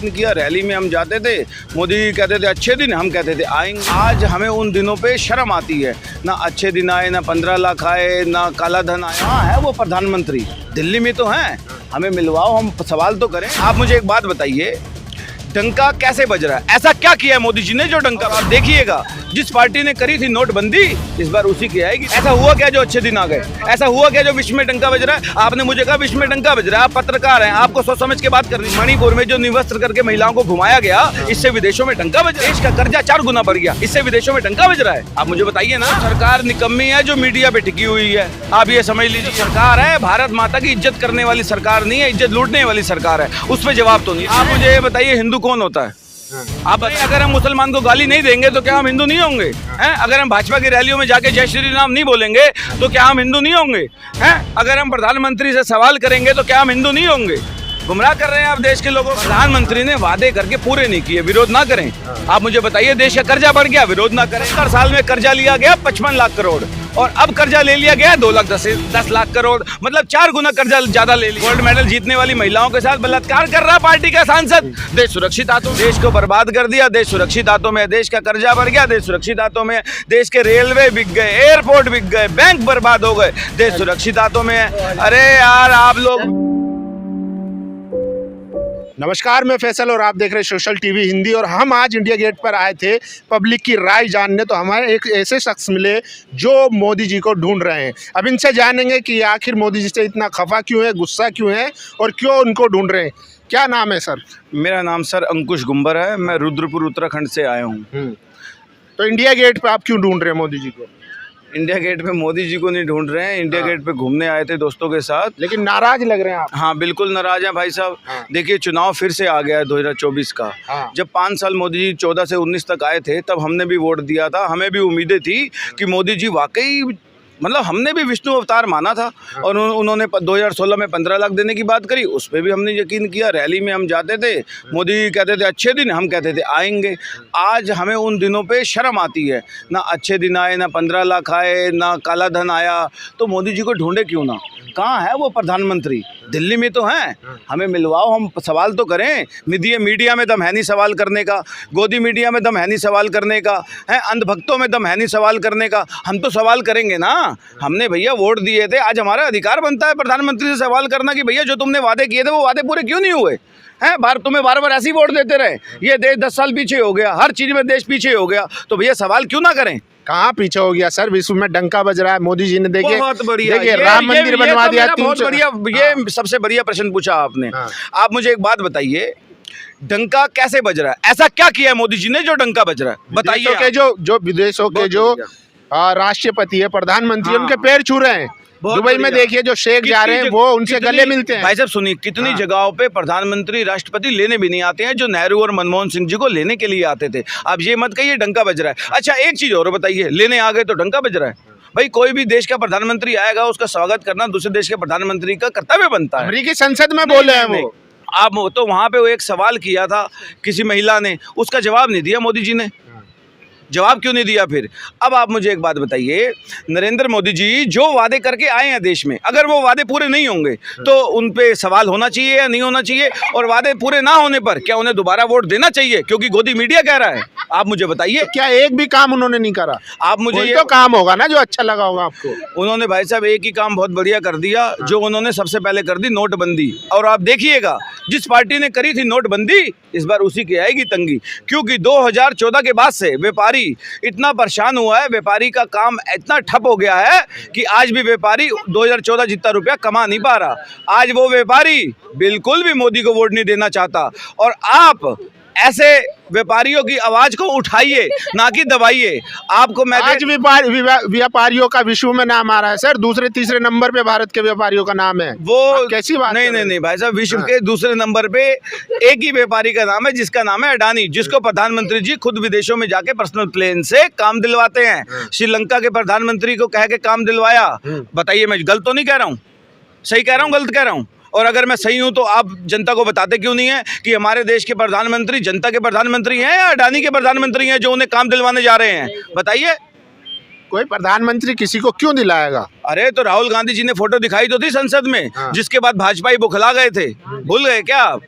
किया, रैली में हम जाते थे, मोदी कहते थे अच्छे दिन, हम कहते थे आएंगे। आज हमें उन दिनों पे शर्म आती है, ना अच्छे दिन आए, ना 15 लाख आए, ना काला धन आया। हाँ है वो प्रधानमंत्री, दिल्ली में तो हैं, हमें मिलवाओ, हम सवाल तो करें। आप मुझे एक बात बताइए, डंका कैसे बज रहा है? ऐसा क्या किया है मोदी जी ने जो डंका? आप देखिएगा, जिस पार्टी ने करी थी नोटबंदी, इस बार उसी की आएगी। ऐसा हुआ क्या जो अच्छे दिन आ गए? ऐसा हुआ क्या जो विश्व में डंका बज रहा है? आपने मुझे कहा विश्व में डंका बज रहा है, आप पत्रकार हैं, आपको सोच समझ के बात करनी। मणिपुर में जो निवस्त्र करके महिलाओं को घुमाया गया, इससे विदेशों में डंका बज रहा है। देश का कर्जा 4 गुना बढ़ गया, इससे विदेशों में डंका बज रहा है। आप मुझे बताइए ना। सरकार निकम्मी है जो मीडिया पे टिकी हुई है, आप ये समझ लीजिए। सरकार है भारत माता की इज्जत करने वाली सरकार नहीं है, इज्जत लूटने वाली सरकार है। उस पर जवाब तो नहीं। आप मुझे ये बताइए, हिंदू कौन होता है? आप बताइए, अगर हम मुसलमान को गाली नहीं देंगे तो क्या हम हिंदू नहीं होंगे? हैं? अगर हम भाजपा की रैलियों में जाके जय श्री राम नहीं बोलेंगे तो क्या हम हिंदू नहीं होंगे? हैं? अगर हम प्रधानमंत्री से सवाल करेंगे तो क्या हम हिंदू नहीं होंगे? गुमराह कर रहे हैं आप देश के लोगों को। प्रधानमंत्री ने वादे करके पूरे नहीं किए, विरोध ना करें। आप मुझे बताइए, देश का कर्जा बढ़ गया, विरोध ना करें। हर साल में कर्जा लिया गया 55 लाख करोड़ और अब कर्जा ले लिया गया 2,10 लाख करोड़, मतलब 4 गुना कर्जा ज्यादा ले लिया। गोल्ड मेडल जीतने वाली महिलाओं के साथ बलात्कार कर रहा पार्टी का सांसद। देश सुरक्षित हाथों, देश को बर्बाद कर दिया, देश सुरक्षित हाथों में। देश का कर्जा बढ़ गया, देश सुरक्षित हाथों में। देश के रेलवे बिक गए, एयरपोर्ट बिक गए, बैंक बर्बाद हो गए, देश सुरक्षित हाथों में है। अरे यार आप लोग। नमस्कार, मैं फैसल और आप देख रहे हैं सोशल टीवी हिंदी। और हम आज इंडिया गेट पर आए थे पब्लिक की राय जानने, तो हमारे एक ऐसे शख्स मिले जो मोदी जी को ढूंढ रहे हैं। अब इनसे जानेंगे कि आखिर मोदी जी से इतना खफा क्यों है, गुस्सा क्यों है और क्यों उनको ढूंढ रहे हैं। क्या नाम है सर? मेरा नाम सर अंकुश गुंबर है, मैं रुद्रपुर उत्तराखंड से आया हूँ। तो इंडिया गेट पर आप क्यों ढूंढ रहे हैं मोदी जी को? इंडिया गेट पे मोदी जी को नहीं ढूंढ रहे हैं, इंडिया गेट पे घूमने आए थे दोस्तों के साथ। लेकिन नाराज लग रहे हैं आप। हाँ बिल्कुल नाराज हैं भाई साहब। देखिए, चुनाव फिर से आ गया है 2024 का। जब 5 साल मोदी जी 14 से 19 तक आए थे, तब हमने भी वोट दिया था। हमें भी उम्मीदें थी कि मोदी जी वाकई, मतलब हमने भी विष्णु अवतार माना था। और उन्होंने 2016 में 15 लाख देने की बात करी, उस पर भी हमने यकीन किया। रैली में हम जाते थे, मोदी कहते थे अच्छे दिन, हम कहते थे आएंगे। आज हमें उन दिनों पे शर्म आती है, ना अच्छे दिन आए, ना 15 लाख आए, ना काला धन आया। तो मोदी जी को ढूंढे क्यों ना? कहाँ है वो प्रधानमंत्री? दिल्ली में तो हैं, हमें मिलवाओ, हम सवाल तो करें। मीडिया में दम है नहीं सवाल करने का, गोदी मीडिया में दम है नहीं सवाल करने का, है अंधभक्तों में दम है नहीं सवाल करने का। हम तो सवाल करेंगे ना। हमने भैया वोट दिए थे, आज हमारा अधिकार बनता है प्रधानमंत्री से सवाल करना कि भैया जो तुमने वादे किए थे वो वादे पूरे क्यों नहीं हुए हैं? तुम्हें बार बार ऐसी वोट देते रहे, ये देश 10 साल पीछे हो गया, हर चीज़ में देश पीछे हो गया, तो भैया सवाल क्यों ना करें? कहाँ पीछे हो गया सर? विश्व में डंका बज रहा है। मोदी जी ने देखिए राम मंदिर बनवा दिया। बहुत बढ़िया, ये सबसे बढ़िया प्रश्न पूछा आपने। आप मुझे एक बात बताइए, डंका कैसे बज रहा है? ऐसा क्या किया है मोदी जी ने जो डंका बज रहा है? बताइए। जो विदेशों के जो राष्ट्रपति है, प्रधानमंत्री, उनके पैर छू रहे हैं। दुबई में देखिए जो शेख जा रहे हैं वो उनसे गले मिलते हैं। भाई साहब सुनिए, कितनी जगहों पे प्रधानमंत्री राष्ट्रपति लेने भी नहीं आते हैं, जो नेहरू और मनमोहन सिंह जी को लेने के लिए आते थे। आप ये मत कहिए डंका बज रहा है। अच्छा एक चीज और बताइए, लेने आ गए तो डंका बज रहा है? भाई कोई भी देश का प्रधानमंत्री आएगा, उसका स्वागत करना दूसरे देश के प्रधानमंत्री का कर्तव्य बनता है। अमेरिकी संसद में बोले हैं वो। आप तो वहां पे वो एक सवाल किया था किसी महिला ने, उसका जवाब नहीं दिया मोदी जी ने। जवाब क्यों नहीं दिया फिर? अब आप मुझे एक बात बताइए, नरेंद्र मोदी जी जो वादे करके आए हैं देश में, अगर वो वादे पूरे नहीं होंगे तो उन पे सवाल होना चाहिए या नहीं होना चाहिए? और वादे पूरे ना होने पर क्या उन्हें दोबारा वोट देना चाहिए, क्योंकि गोदी मीडिया कह रहा है? आप मुझे बताइए। क्या एक भी काम उन्होंने नहीं करा? आप मुझे ये तो काम होगा ना जो अच्छा लगा होगा आपको। उन्होंने भाई साहब एक ही काम बहुत बढ़िया कर दिया, जो उन्होंने सबसे पहले कर दी, नोटबंदी। और आप देखिएगा, जिस पार्टी ने करी थी नोटबंदी, इस बार उसी की आएगी तंगी। क्योंकि 2014 के बाद से व्यापारी इतना परेशान हुआ है, व्यापारी का काम इतना ठप हो गया है कि आज भी व्यापारी 2014 जितना रुपया कमा नहीं पा रहा। आज वो व्यापारी बिल्कुल भी मोदी को वोट नहीं देना चाहता। और आप ऐसे व्यापारियों की आवाज को उठाइए, ना कि दबाइए। आपको मैं आज व्यापारियों का विश्व में नाम आ रहा है सर, दूसरे तीसरे नंबर पे भारत के व्यापारियों का नाम है। वो कैसी बात? नहीं भाई साहब, विश्व के दूसरे नंबर पे एक ही व्यापारी का नाम है, जिसका नाम है अडानी, जिसको प्रधानमंत्री जी खुद विदेशों में जाके पर्सनल प्लेन से काम दिलवाते हैं। श्रीलंका के प्रधानमंत्री को कह के काम दिलवाया। बताइए, मैं गलत तो नहीं कह रहा हूँ? सही कह रहा हूँ, गलत कह रहा हूँ? और अगर मैं सही हूं तो आप जनता को बताते क्यों नहीं है कि हमारे देश के प्रधानमंत्री जनता के प्रधानमंत्री हैं या अडानी के प्रधानमंत्री हैं जो उन्हें काम दिलवाने जा रहे हैं? बताइए। कोई प्रधानमंत्री किसी को क्यों दिलाएगा? अरे तो राहुल गांधी जी ने फोटो दिखाई तो थी संसद में, जिसके बाद भाजपा ही बुखला गए थे। भूल गए क्या आप?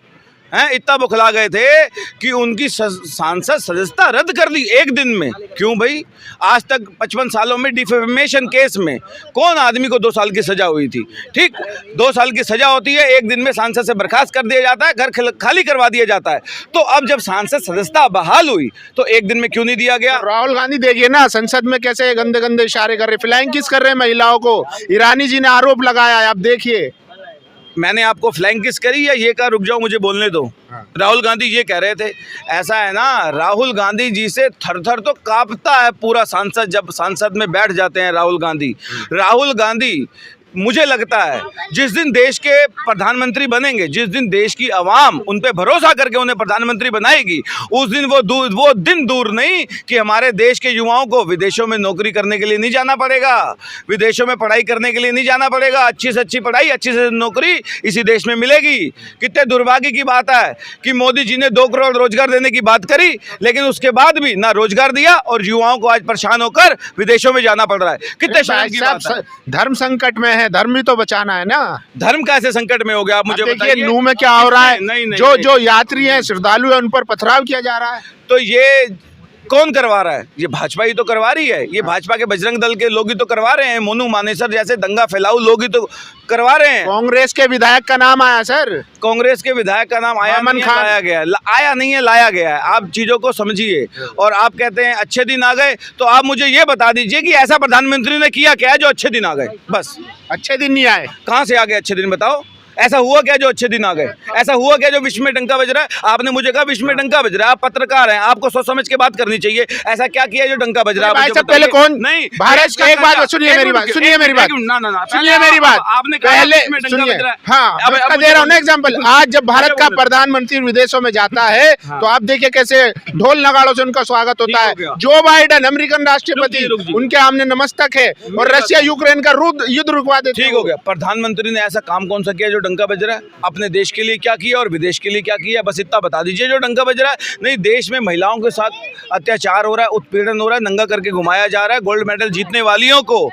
हैं, इतना बौखला गए थे कि उनकी सांसद सदस्यता रद्द कर दी एक दिन में। क्यों भाई? आज तक 55 सालों में डिफेमेशन केस में कौन आदमी को 2 साल की सजा हुई थी? ठीक, 2 साल की सजा होती है, एक दिन में सांसद से बर्खास्त कर दिया जाता है, घर खाली करवा दिया जाता है। तो अब जब सांसद सदस्यता बहाल हुई तो एक दिन में क्यों नहीं दिया गया? राहुल गांधी देखिए ना, संसद में कैसे गंदे गंदे इशारे कर रहे, फ्लाइंग किस कर रहे हैं महिलाओं को। ईरानी जी ने आरोप लगाया है, आप देखिए। मैंने आपको फ्लैंक किस करी या ये कहा रुक जाओ मुझे बोलने दो? राहुल गांधी ये कह रहे थे। ऐसा है ना, राहुल गांधी जी से थर थर तो कांपता है पूरा सांसद जब सांसद में बैठ जाते हैं राहुल गांधी। राहुल गांधी, मुझे लगता है जिस दिन देश के प्रधानमंत्री बनेंगे, जिस दिन देश की आवाम उन पे भरोसा करके उन्हें प्रधानमंत्री बनाएगी, उस दिन वो दिन दूर नहीं कि हमारे देश के युवाओं को विदेशों में नौकरी करने के लिए नहीं जाना पड़ेगा, विदेशों में पढ़ाई करने के लिए नहीं जाना पड़ेगा। अच्छी से अच्छी पढ़ाई, अच्छी से नौकरी इसी देश में मिलेगी। कितने दुर्भाग्य की बात है कि मोदी जी ने 2 करोड़ रोजगार देने की बात करी, लेकिन उसके बाद भी ना रोजगार दिया और युवाओं को आज परेशान होकर विदेशों में जाना पड़ रहा है। कितने शर्म की बात है। धर्म संकट में है, धर्म भी तो बचाना है ना। धर्म कैसे संकट में हो गया? आप मुझे बताइए। नूह में क्या हो रहा है? नहीं, जो यात्री हैं, श्रद्धालु हैं, उन पर पथराव किया जा रहा है। तो ये कौन करवा रहा है? ये भाजपा ही तो करवा रही है। ये भाजपा के बजरंग दल के लोग ही तो करवा रहे हैं। मोनू मानेसर जैसे दंगा फैलाऊ लोग ही तो करवा रहे हैं। कांग्रेस के विधायक का नाम आया सर, कांग्रेस के विधायक का नाम आया नहीं है, लाया गया है। आया नहीं है, लाया गया है। आप चीजों को समझिए। और आप कहते हैं अच्छे दिन आ गए, तो आप मुझे ये बता दीजिए कि ऐसा प्रधानमंत्री ने किया क्या है जो अच्छे दिन आ गए? बस अच्छे दिन नहीं आए। कहाँ से आ गए अच्छे दिन, बताओ? ऐसा हुआ क्या जो अच्छे दिन आ गए? ऐसा हुआ क्या जो विश्व में डंका बज रहा है? आपने मुझे कहा विश्व में डंका बज रहा है। आप पत्रकार हैं, आपको सोच समझ के बात करनी चाहिए। ऐसा क्या किया जो डंका बज रहा है? भाई साहब पहले कौन नहीं भारत का, एक बात सुनिए मेरी बात, सुनिए मेरी बात, सुनिए मेरी बात। आपने पहले सुनिए, हाँ मैं दे रहा हूँ ना एग्जाम्पल। आज जब भारत का प्रधानमंत्री विदेशों में जाता है तो आप देखिए कैसे ढोल नगाड़ों से उनका स्वागत होता है। जो बाइडेन अमेरिकन राष्ट्रपति, उनके सामने नमस्तक है और रशिया यूक्रेन का युद्ध रुकवा देते। ठीक हो गया। प्रधानमंत्री ने ऐसा काम कौन सा किया जो डंका बज रहा है? अपने देश के लिए क्या किया और विदेश के लिए क्या किया? बस इतना बता दीजिए जो डंका बज रहा है। नहीं, देश में महिलाओं के साथ अत्याचार हो रहा है, उत्पीड़न हो रहा है, नंगा करके घुमाया जा रहा है, गोल्ड मेडल जीतने वालियों को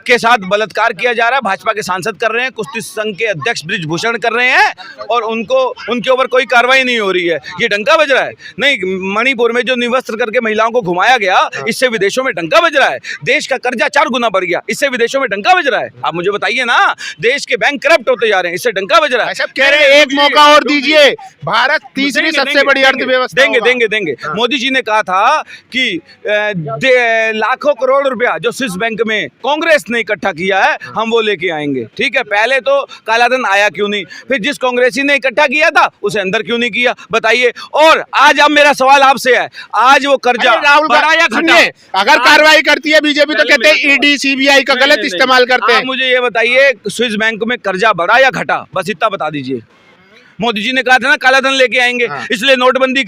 के साथ बलात्कार किया जा रहा है। भाजपा के सांसद कर रहे हैं, कुश्ती संघ के अध्यक्ष बृजभूषण कर रहे हैं और उनके ऊपर कोई कार्रवाई नहीं हो रही है। ये डंका बज रहा है? नहीं, मणिपुर में जो निवस्त्र करके महिलाओं को घुमाया गया, इससे विदेशों में डंका बज रहा है। देश का कर्जा 4 गुना बढ़ गया, इससे विदेशों में डंका बज रहा है। आप मुझे बताइए ना, देश के बैंक करप्ट होते जा रहे हैं, इससे डंका बज रहा है। सब कह रहे हैं एक मौका और दीजिए, भारत तीसरी सबसे बड़ी अर्थव्यवस्था। देंगे। मोदी जी ने कहा था कि लाखों करोड़ रुपया जो स्विस बैंक में कांग्रेस ने इकट्ठा किया है, हम वो लेके आएंगे। ठीक है, पहले तो कालाधन आया क्यों नहीं? फिर जिस कांग्रेसी ने इकट्ठा किया था उसे अंदर क्यों नहीं किया? बताइए। और आज अब मेरा सवाल आपसे है, आज वो कर्जा बढ़ा या घटा? अगर कार्रवाई करती है बीजेपी तो कहते हैं ईडी सीबीआई का गलत इस्तेमाल करते हैं। मुझे ये बताइए, स्विस बैंक में कर्जा बढ़ा या घटा? बस इतना बता दीजिए। मोदी जी ने कहा था ना कालाधन लेके आएंगे, इसलिए नोटबंदी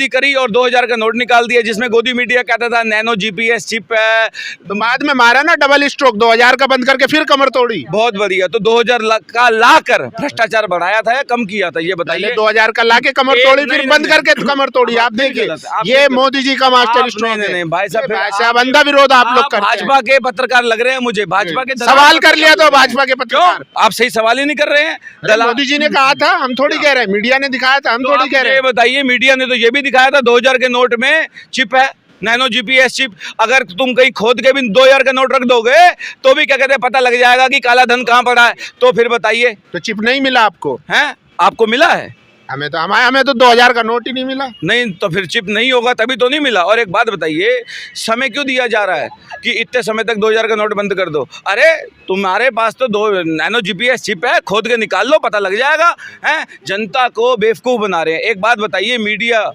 करी और 2000 का नोट निकाल दिया, जिसमें गोदी मीडिया कहता था नैनो जीपीएस चिप है। तो बाद में मारा ना डबल स्ट्रोक, 2000 का बंद करके फिर कमर तोड़ी। बहुत बढ़िया। तो 2000 का लाकर भ्रष्टाचार बढ़ाया था या कम किया था? ये बताइए। 2000 का लाके कमर तोड़ी, फिर बंद करके कमर तोड़ी। आप देखिए, ये मोदी जी का मास्टर स्ट्रोक है। नहीं भाई साहब, अंधा विरोध आप लोग करते हैं। भाजपा के पत्रकार लग रहे हैं मुझे, भाजपा के सवाल कर लिया तो भाजपा के पत्रकार। आप सही सवाल ही नहीं कर रहे हैं। मोदी जी ने कहा था, हम थोड़ी कह रहे हैं, मीडिया ने दिखाया था, हम थोड़ी कह रहे हैं। बताइए, मीडिया ने तो ये भी दिखाया था 2000 के नोट में चिप है, नैनो जीपीएस चिप। अगर तुम कहीं खोद के भी 2000 का नोट रख दोगे तो भी क्या कहते हैं पता लग जाएगा कि काला धन कहाँ पड़ा है। तो फिर बताइए, तो चिप नहीं मिला आपको? हैं? आपको मिला है? हमें तो 2000 का नोट ही नहीं मिला। नहीं, तो फिर चिप नहीं होगा तभी तो नहीं मिला। और एक बात बताइए, समय क्यों दिया जा रहा है कि इतने समय तक 2000 का नोट बंद कर दो? अरे तुम्हारे पास तो 2 नैनो जीपीएस चिप है, खोद के निकाल लो, पता लग जाएगा। हैं? जनता को बेवकूफ़ बना रहे हैं। एक बात बताइए, मीडिया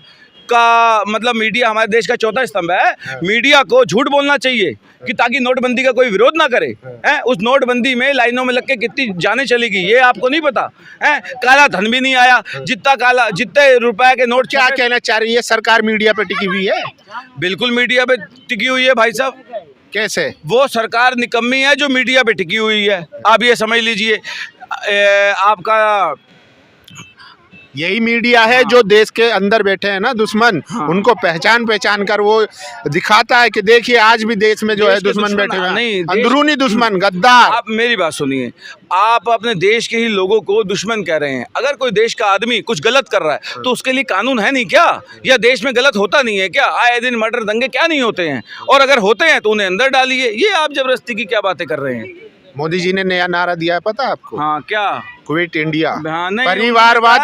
का मतलब, मीडिया हमारे देश का चौथा स्तंभ है। मीडिया को झूठ बोलना चाहिए कि ताकि नोटबंदी का कोई विरोध ना करे। हैं? उस नोटबंदी में लाइनों में लग के कितनी जाने चलेगी ये आपको नहीं पता है? काला धन भी नहीं आया। जितने रुपए के नोट। क्या कहना चाह रही है सरकार? मीडिया पे टिकी हुई है? बिल्कुल मीडिया पे टिकी हुई है भाई साहब। कैसे? वो सरकार निकम्मी है जो मीडिया पे टिकी हुई है। आप ये समझ लीजिए, आपका यही मीडिया है जो देश के अंदर बैठे हैं ना दुश्मन, उनको पहचान कर वो दिखाता है कि देखिए आज भी देश में जो है दुश्मन बैठे हुए हैं, अंदरूनी दुश्मन, गद्दार। आप मेरी बात सुनिए, आप अपने देश के ही लोगों को दुश्मन कह रहे हैं। अगर कोई देश का आदमी कुछ गलत कर रहा है तो उसके लिए कानून है नहीं क्या? या देश में गलत होता नहीं है क्या? आए दिन मर्डर दंगे क्या नहीं होते हैं? और अगर होते हैं तो उन्हें अंदर डालिए। ये आप जबरदस्ती की क्या बातें कर रहे हैं? मोदी जी ने नया नारा दिया है, पता है आपको? हाँ, क्या? क्विट इंडिया, हाँ, नहीं, परिवारवाद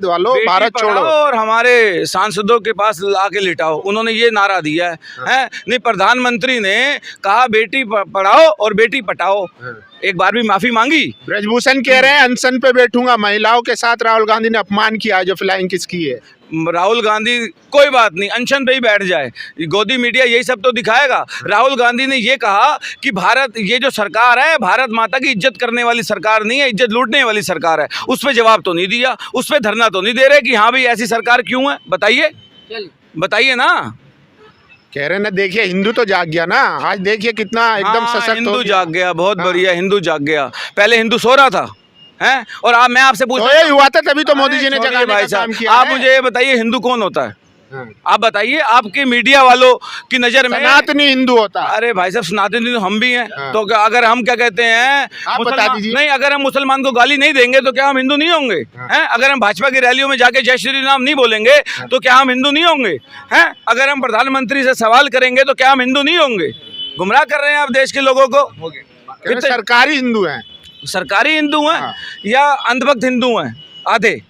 वालों, बेटी भारत छोड़ो। पढ़ाओ और हमारे सांसदों के पास लाके लिटाओ। उन्होंने ये नारा दिया है। नहीं, प्रधानमंत्री ने कहा बेटी पढ़ाओ और बेटी पटाओ। एक बार भी माफी मांगी? ब्रजभूषण कह रहे हैं अनशन पे बैठूंगा। महिलाओं के साथ राहुल गांधी ने अपमान किया जो फ्लाइंग किस की है। राहुल गांधी कोई बात नहीं, अनशन पे ही बैठ जाए। गोदी मीडिया यही सब तो दिखाएगा। राहुल गांधी ने ये कहा कि भारत, ये जो सरकार है, भारत माता की इज्जत करने वाली सरकार नहीं है, इज्जत लूटने वाली सरकार है। उस पर जवाब तो नहीं दिया, उस पर धरना तो नहीं दे रहे कि हाँ भाई ऐसी सरकार क्यों है। बताइए ना। कह रहे ना, देखिए हिंदू तो जाग गया ना आज, देखिए कितना एकदम सशक्त हिंदू जाग गया। बहुत बढ़िया, हिंदू जाग गया। पहले हिंदू सो रहा था हैं? और आप, मैं आपसे पूछ, तो ये हुआ था तभी तो मोदी जी ने जगाने का काम किया। आप मुझे ये बताइए, हिंदू कौन होता है? आप बताइए, आपके मीडिया वालों की नजर में सनातनी हिंदू होता है। अरे भाई साहब, सनातनी हिंदू हम भी हैं। तो अगर हम क्या कहते हैं, आप बता दीजिए। नहीं, अगर हम मुसलमान को गाली नहीं देंगे तो क्या हम हिंदू नहीं होंगे? हैं? अगर हम भाजपा की रैलियों में जाके जय श्री राम नहीं बोलेंगे तो क्या हम हिंदू नहीं होंगे? हैं? अगर हम प्रधानमंत्री से सवाल करेंगे तो क्या हम हिंदू नहीं होंगे? गुमराह कर रहे हैं आप देश के लोगों को। सरकारी हिंदू हैं, सरकारी हिंदू हैं या अंधभक्त हिंदू हैं? आधे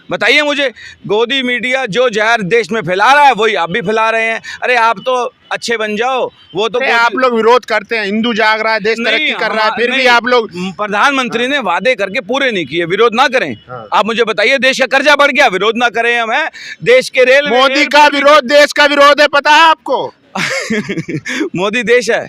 बताइए मुझे। गोदी मीडिया जो जहर देश में फैला रहा है वही आप भी फैला रहे हैं। अरे आप तो अच्छे बन जाओ। वो तो आप लोग विरोध करते हैं, हिंदू जाग रहा है, देश तरक्की कर रहा है, फिर भी आप लोग। प्रधानमंत्री ने वादे करके पूरे नहीं किए, विरोध ना करें। आप मुझे बताइए, देश का कर्जा बढ़ गया, विरोध ना करें हम? है देश के रेल, मोदी का विरोध देश का विरोध है, पता है आपको? मोदी देश है।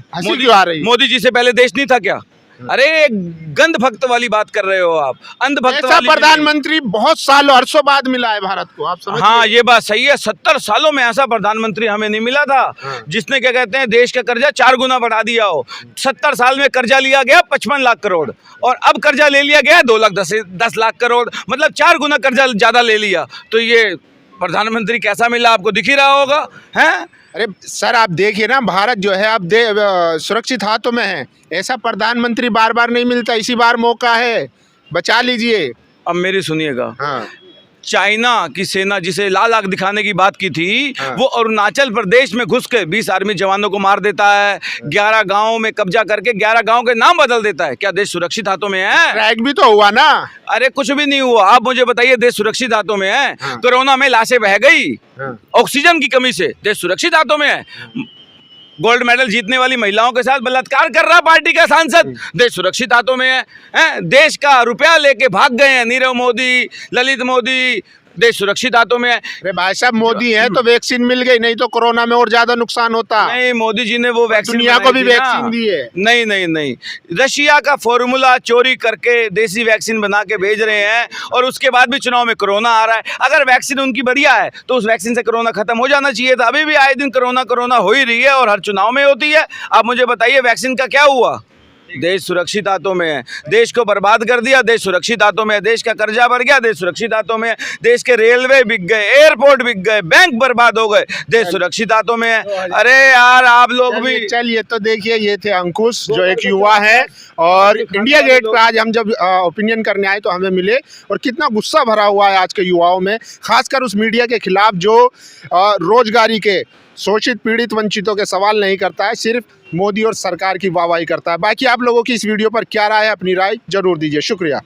मोदी जी से पहले देश नहीं था क्या? अरे गंध भक्त वाली बात कर रहे हो आप, अंधभक्त वाली। प्रधानमंत्री बहुत सालों, अरसों बाद मिला है भारत को, आप समझ? हाँ, ये बात सही है। 70 सालों में ऐसा प्रधानमंत्री हमें नहीं मिला था जिसने, क्या कहते हैं, देश का कर्जा 4 गुना बढ़ा दिया हो। 70 साल में कर्जा लिया गया 55 लाख करोड़ और अब कर्जा ले लिया गया 2,10 लाख करोड़, मतलब 4 गुना कर्जा ज्यादा ले लिया। तो ये प्रधानमंत्री कैसा मिला आपको दिख ही रहा होगा, हैं? अरे सर, आप देखिए ना, भारत जो है अब सुरक्षित हाथों में है। ऐसा प्रधानमंत्री बार बार नहीं मिलता, इसी बार मौका है, बचा लीजिए। अब मेरी सुनिएगा। हाँ। चाइना की सेना जिसे लाल आग दिखाने की बात की थी, वो अरुणाचल प्रदेश में घुस के 20 आर्मी जवानों को मार देता है, 11 गांवों में कब्जा करके 11 गांवों के नाम बदल देता है। क्या देश सुरक्षित हाथों में है? ट्रैक भी तो हुआ ना। अरे कुछ भी नहीं हुआ। आप मुझे बताइए, देश सुरक्षित हाथों में है? कोरोना में लाशें बह गई, ऑक्सीजन की कमी से देश सुरक्षित हाथों में है। गोल्ड मेडल जीतने वाली महिलाओं के साथ बलात्कार कर रहा पार्टी का सांसद, देश सुरक्षित हाथों में है। देश का रुपया लेके भाग गए हैं नीरव मोदी, ललित मोदी, देश सुरक्षित हाथों में है। अरे भाई साहब, मोदी है तो वैक्सीन मिल गई, नहीं तो कोरोना में और ज्यादा नुकसान होता। नहीं, मोदी जी ने वो वैक्सीन दुनिया को भी वैक्सीन दी है। नहीं, रशिया का फॉर्मूला चोरी करके देसी वैक्सीन बना के भेज रहे हैं और उसके बाद भी चुनाव में कोरोना आ रहा है। अगर वैक्सीन उनकी बढ़िया है तो उस वैक्सीन से कोरोना खत्म हो जाना चाहिए था। अभी भी आए दिन कोरोना हो ही रही है और हर चुनाव में होती है। आप मुझे बताइए, वैक्सीन का क्या हुआ? देश सुरक्षित हाथों में है। देश को बर्बाद कर दिया, देश सुरक्षित हाथों में है। देश का कर्जा बढ़ गया, देश सुरक्षित हाथों में है। देश के रेलवे बिक गए, एयरपोर्ट बिक गए, बैंक बर्बाद हो गए, देश सुरक्षित हाथों में है। अरे यार, आप लोग भी चलिए। तो देखिए, ये थे अंकुश, जो एक युवा है और इंडिया गेट पर आज हम जब ओपिनियन करने आए तो हमें मिले, और कितना गुस्सा भरा हुआ है आज के युवाओं में, खासकर उस मीडिया के खिलाफ जो रोजगारी के शोषित, पीड़ित, वंचितों के सवाल नहीं करता है, सिर्फ मोदी और सरकार की वाहवाही करता है। बाकी आप लोगों की इस वीडियो पर क्या राय है, अपनी राय जरूर दीजिए। शुक्रिया।